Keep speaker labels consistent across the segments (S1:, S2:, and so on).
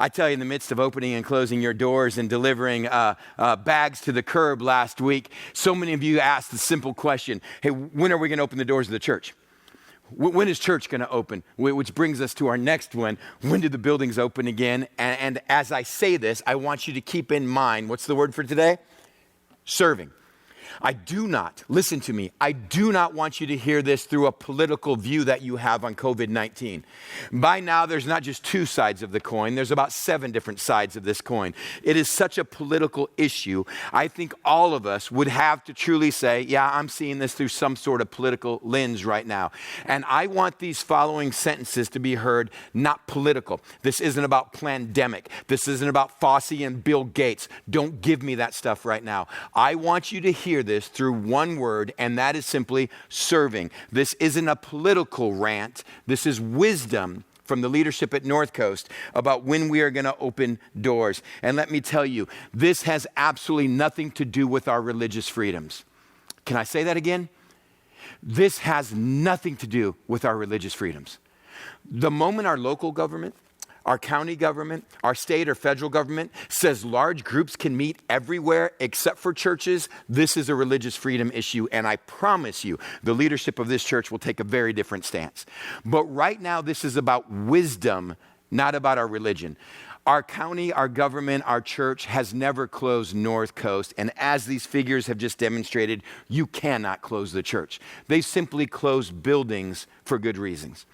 S1: I tell you, in the midst of opening and closing your doors and delivering bags to the curb last week, so many of you asked the simple question, hey, when are we going to open the doors of the church? When is church going to open? Which brings us to our next one. When do the buildings open again? And as I say this, I want you to keep in mind, what's the word for today? Serving. I do not, listen to me, I do not want you to hear this through a political view that you have on COVID-19. By now, there's not just two sides of the coin. There's about 7 different sides of this coin. It is such a political issue. I think all of us would have to truly say, yeah, I'm seeing this through some sort of political lens right now. And I want these following sentences to be heard not political. This isn't about pandemic. This isn't about Fauci and Bill Gates. Don't give me that stuff right now. I want you to hear this through one word, and that is simply serving. This isn't a political rant. This is wisdom from the leadership at North Coast about when we are going to open doors. And let me tell you, this has absolutely nothing to do with our religious freedoms. Can I say that again? This has nothing to do with our religious freedoms. The moment our local government, our county government, our state or federal government says large groups can meet everywhere except for churches, this is a religious freedom issue. And I promise you, the leadership of this church will take a very different stance. But right now, this is about wisdom, not about our religion. Our county, our government, our church has never closed North Coast. And as these figures have just demonstrated, you cannot close the church. They simply closed buildings for good reasons.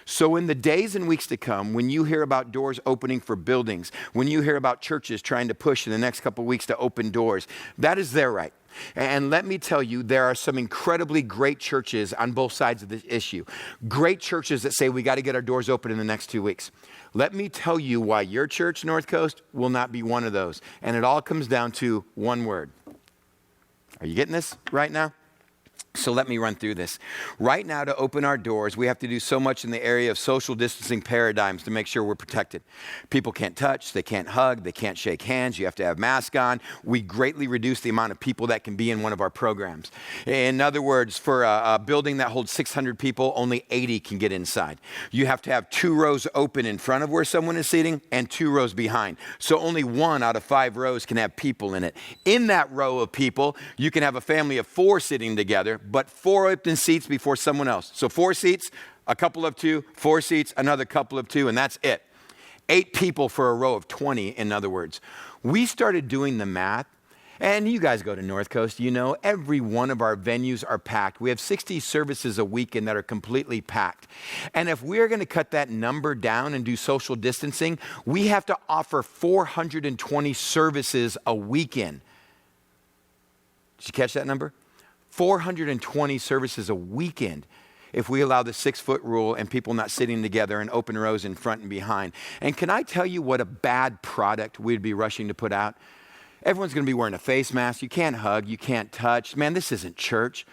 S1: So in the days and weeks to come, when you hear about doors opening for buildings, when you hear about churches trying to push in the next couple of weeks to open doors, that is their right. And let me tell you, there are some incredibly great churches on both sides of this issue. Great churches that say we got to get our doors open in the next 2 weeks. Let me tell you why your church, North Coast, will not be one of those. And it all comes down to one word. Are you getting this right now? So let me run through this. Right now, to open our doors, we have to do so much in the area of social distancing paradigms to make sure we're protected. People can't touch, they can't hug, they can't shake hands. You have to have masks on. We greatly reduce the amount of people that can be in one of our programs. In other words, for a building that holds 600 people, only 80 can get inside. You have to have 2 rows open in front of where someone is sitting and 2 rows behind. So only 1 out of 5 rows can have people in it. In that row of people, you can have a family of 4 sitting together, but 4 open seats before someone else. So 4 seats, a couple of 2, 4 seats, another couple of 2, and that's it. 8 people for a row of 20, in other words. We started doing the math, and you guys go to North Coast, you know, every one of our venues are packed. We have 60 services a weekend that are completely packed. And if we're going to cut that number down and do social distancing, we have to offer 420 services a weekend. Did you catch that number? 420 services a weekend if we allow the 6-foot rule and people not sitting together in open rows in front and behind. And can I tell you what a bad product we'd be rushing to put out? Everyone's going to be wearing a face mask. You can't hug. You can't touch. Man, this isn't church.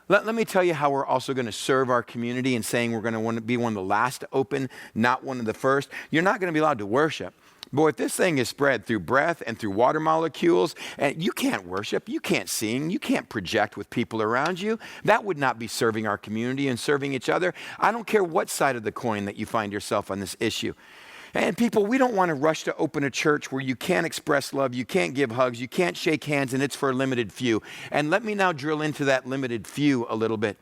S1: Let me tell you how we're also going to serve our community and saying we're going to want to be one of the last to open, not one of the first. You're not going to be allowed to worship. Boy, if this thing is spread through breath and through water molecules, and you can't worship, you can't sing, you can't project with people around you, that would not be serving our community and serving each other. I don't care what side of the coin that you find yourself on this issue. And people, we don't want to rush to open a church where you can't express love, you can't give hugs, you can't shake hands, and it's for a limited few. And let me now drill into that limited few a little bit.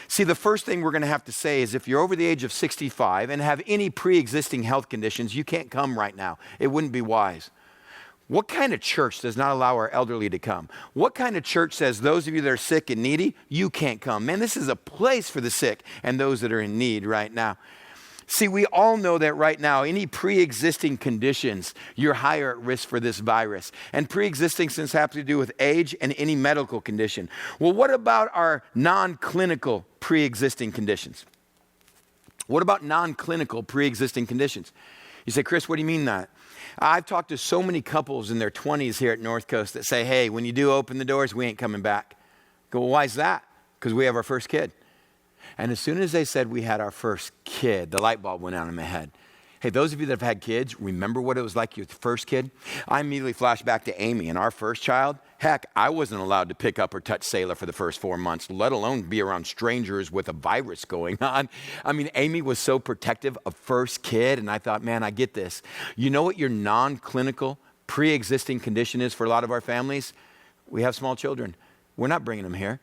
S1: See, the first thing we're going to have to say is if you're over the age of 65 and have any pre-existing health conditions, you can't come right now. It wouldn't be wise. What kind of church does not allow our elderly to come? What kind of church says those of you that are sick and needy, you can't come? Man, this is a place for the sick and those that are in need right now. See, we all know that right now, any pre-existing conditions, you're higher at risk for this virus. And pre-existing things have to do with age and any medical condition. Well, what about our non-clinical pre-existing conditions? What about non-clinical pre-existing conditions? You say, Chris, what do you mean that? I've talked to so many couples in their 20s here at North Coast that say, hey, when you do open the doors, we ain't coming back. I go, well, why is that? Because we have our first kid. And as soon as they said we had our first kid, the light bulb went on in my head. Hey, those of you that have had kids, remember what it was like your first kid? I immediately flashed back to Amy and our first child. Heck, I wasn't allowed to pick up or touch Sailor for the first 4 months, let alone be around strangers with a virus going on. I mean, Amy was so protective of first kid, and I thought, man, I get this. You know what your non-clinical, pre-existing condition is for a lot of our families? We have small children. We're not bringing them here.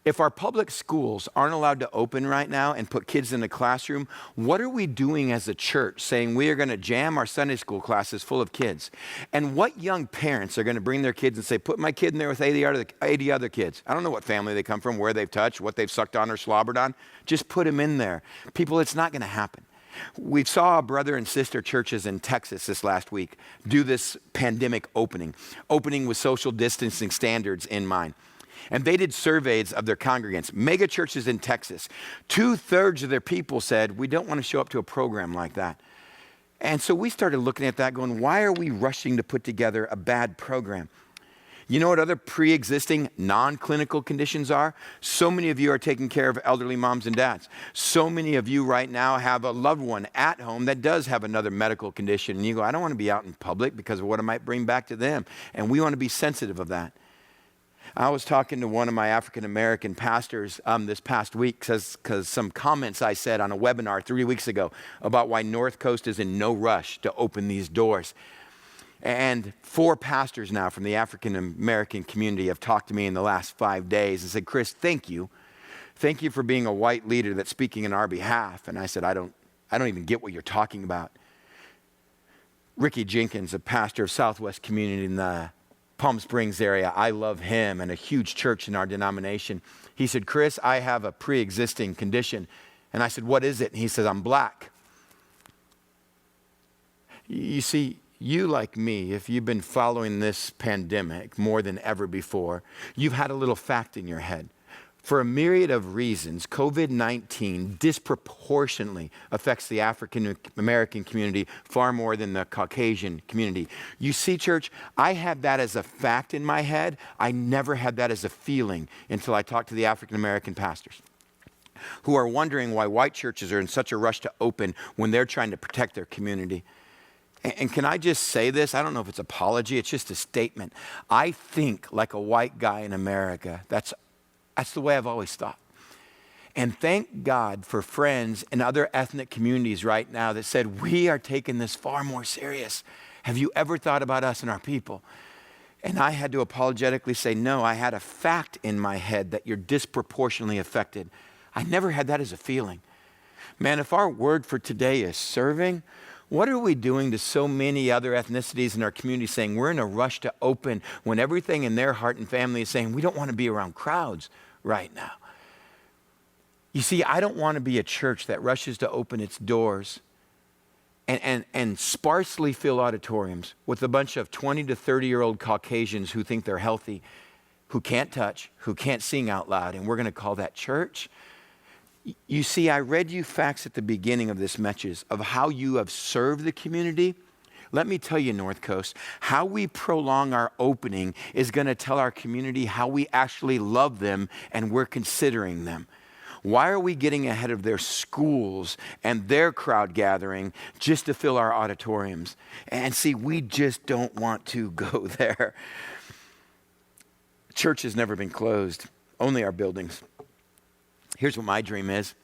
S1: If our public schools aren't allowed to open right now and put kids in the classroom, what are we doing as a church saying we are going to jam our Sunday school classes full of kids? And what young parents are going to bring their kids and say, put my kid in there with 80 other kids? I don't know what family they come from, where they've touched, what they've sucked on or slobbered on. Just put them in there. People, it's not going to happen. We saw brother and sister churches in Texas this last week do this pandemic opening with social distancing standards in mind. And they did surveys of their congregants, mega churches in Texas. 2/3 of their people said, we don't want to show up to a program like that. And so we started looking at that going, why are we rushing to put together a bad program? You know what other pre-existing non-clinical conditions are? So many of you are taking care of elderly moms and dads. So many of you right now have a loved one at home that does have another medical condition. And you go, I don't want to be out in public because of what it might bring back to them. And we want to be sensitive of that. I was talking to one of my African-American pastors this past week because some comments I said on a webinar 3 weeks ago about why North Coast is in no rush to open these doors. And 4 pastors now from the African-American community have talked to me in the last 5 days and said, Chris, thank you. Thank you for being a white leader that's speaking on our behalf. And I said, I don't even get what you're talking about. Ricky Jenkins, a pastor of Southwest Community in the Palm Springs area, I love him, and a huge church in our denomination. He said, Chris, I have a pre-existing condition. And I said, what is it? And he says, I'm black. You see, you like me, if you've been following this pandemic more than ever before, you've had a little fact in your head. For a myriad of reasons, COVID-19 disproportionately affects the African American community far more than the Caucasian community. You see, church, I had that as a fact in my head. I never had that as a feeling until I talked to the African American pastors who are wondering why white churches are in such a rush to open when they're trying to protect their community. And can I just say this? I don't know if it's apology. It's just a statement. I think like a white guy in America. That's the way I've always thought. And thank God for friends in other ethnic communities right now that said, we are taking this far more serious. Have you ever thought about us and our people? And I had to apologetically say, no, I had a fact in my head that you're disproportionately affected. I never had that as a feeling. Man, if our word for today is serving, what are we doing to so many other ethnicities in our community saying we're in a rush to open when everything in their heart and family is saying we don't want to be around crowds right now? You see, I don't want to be a church that rushes to open its doors and sparsely fill auditoriums with a bunch of 20 to 30-year-old Caucasians who think they're healthy, who can't touch, who can't sing out loud, and we're going to call that church. You see, I read you facts at the beginning of this message of how you have served the community. Let me tell you, North Coast, how we prolong our opening is going to tell our community how we actually love them and we're considering them. Why are we getting ahead of their schools and their crowd gathering just to fill our auditoriums? And see, we just don't want to go there. Church has never been closed, only our buildings. Here's what my dream is.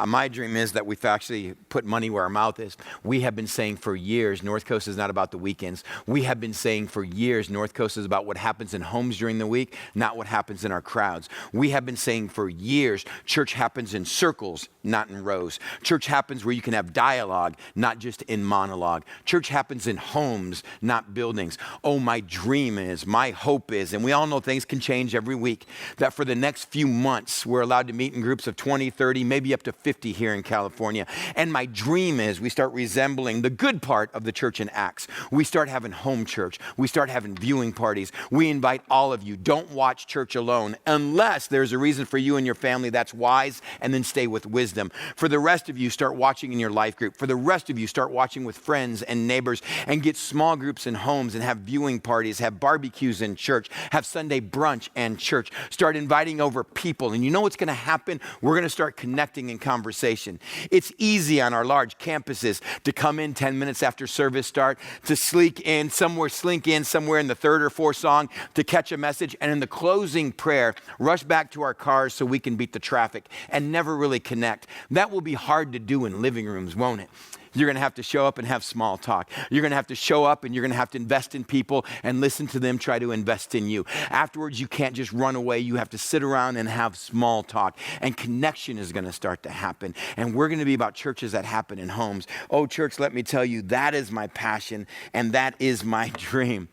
S1: My dream is that we've actually put money where our mouth is. We have been saying for years, North Coast is not about the weekends. We have been saying for years, North Coast is about what happens in homes during the week, not what happens in our crowds. We have been saying for years, church happens in circles, not in rows. Church happens where you can have dialogue, not just in monologue. Church happens in homes, not buildings. Oh, my dream is, my hope is, and we all know things can change every week, that for the next few months, we're allowed to meet in groups of 20, 30, maybe up to 50 here in California. And my dream is we start resembling the good part of the church in Acts. We start having home church. We start having viewing parties. We invite all of you. Don't watch church alone unless there's a reason for you and your family that's wise, and then stay with wisdom. For the rest of you, start watching in your life group. For the rest of you, start watching with friends and neighbors and get small groups in homes and have viewing parties, have barbecues in church, have Sunday brunch and church. Start inviting over people. And you know what's going to happen? We're going to start connecting and in conversation. It's easy on our large campuses to come in 10 minutes after service start, to slink in somewhere in the third or fourth song to catch a message, and in the closing prayer, rush back to our cars so we can beat the traffic and never really connect. That will be hard to do in living rooms, won't it? You're going to have to show up and have small talk. You're going to have to show up and you're going to have to invest in people and listen to them try to invest in you. Afterwards, you can't just run away. You have to sit around and have small talk. And connection is going to start to happen. And we're going to be about churches that happen in homes. Oh, church, let me tell you, that is my passion and that is my dream.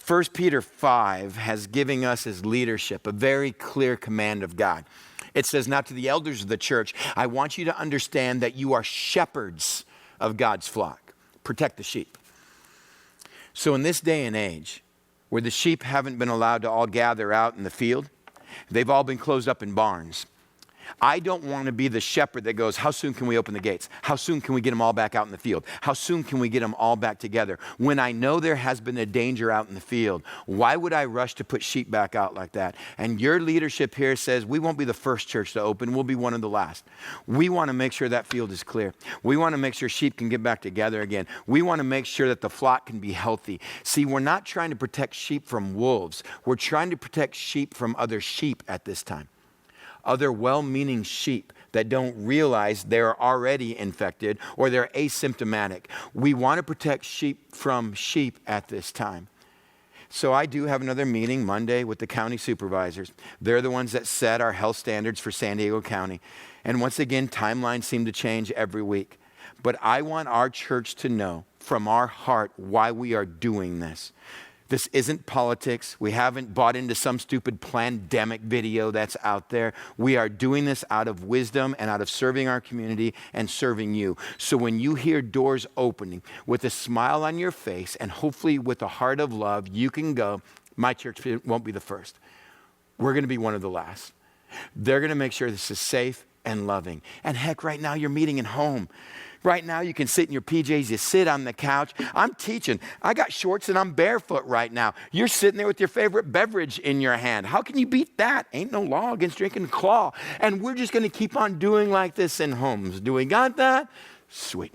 S1: 1 Peter 5 has given us as leadership a very clear command of God. It says, now to the elders of the church, I want you to understand that you are shepherds of God's flock. Protect the sheep. So in this day and age, where the sheep haven't been allowed to all gather out in the field, they've all been closed up in barns. I don't want to be the shepherd that goes, how soon can we open the gates? How soon can we get them all back out in the field? How soon can we get them all back together? When I know there has been a danger out in the field, why would I rush to put sheep back out like that? And your leadership here says, we won't be the first church to open. We'll be one of the last. We want to make sure that field is clear. We want to make sure sheep can get back together again. We want to make sure that the flock can be healthy. See, we're not trying to protect sheep from wolves. We're trying to protect sheep from other sheep at this time. Other well-meaning sheep that don't realize they're already infected or they're asymptomatic. We want to protect sheep from sheep at this time. So I do have another meeting Monday with the county supervisors. They're the ones that set our health standards for San Diego County. And once again, timelines seem to change every week. But I want our church to know from our heart why we are doing this. This isn't politics. We haven't bought into some stupid pandemic video that's out there. We are doing this out of wisdom and out of serving our community and serving you. So when you hear doors opening with a smile on your face and hopefully with a heart of love, you can go, my church won't be the first. We're going to be one of the last. They're going to make sure this is safe and loving. And heck, right now you're meeting at home. Right now, you can sit in your PJs, you sit on the couch. I'm teaching. I got shorts and I'm barefoot right now. You're sitting there with your favorite beverage in your hand. How can you beat that? Ain't no law against drinking Claw. And we're just going to keep on doing like this in homes. Do we got that? Sweet.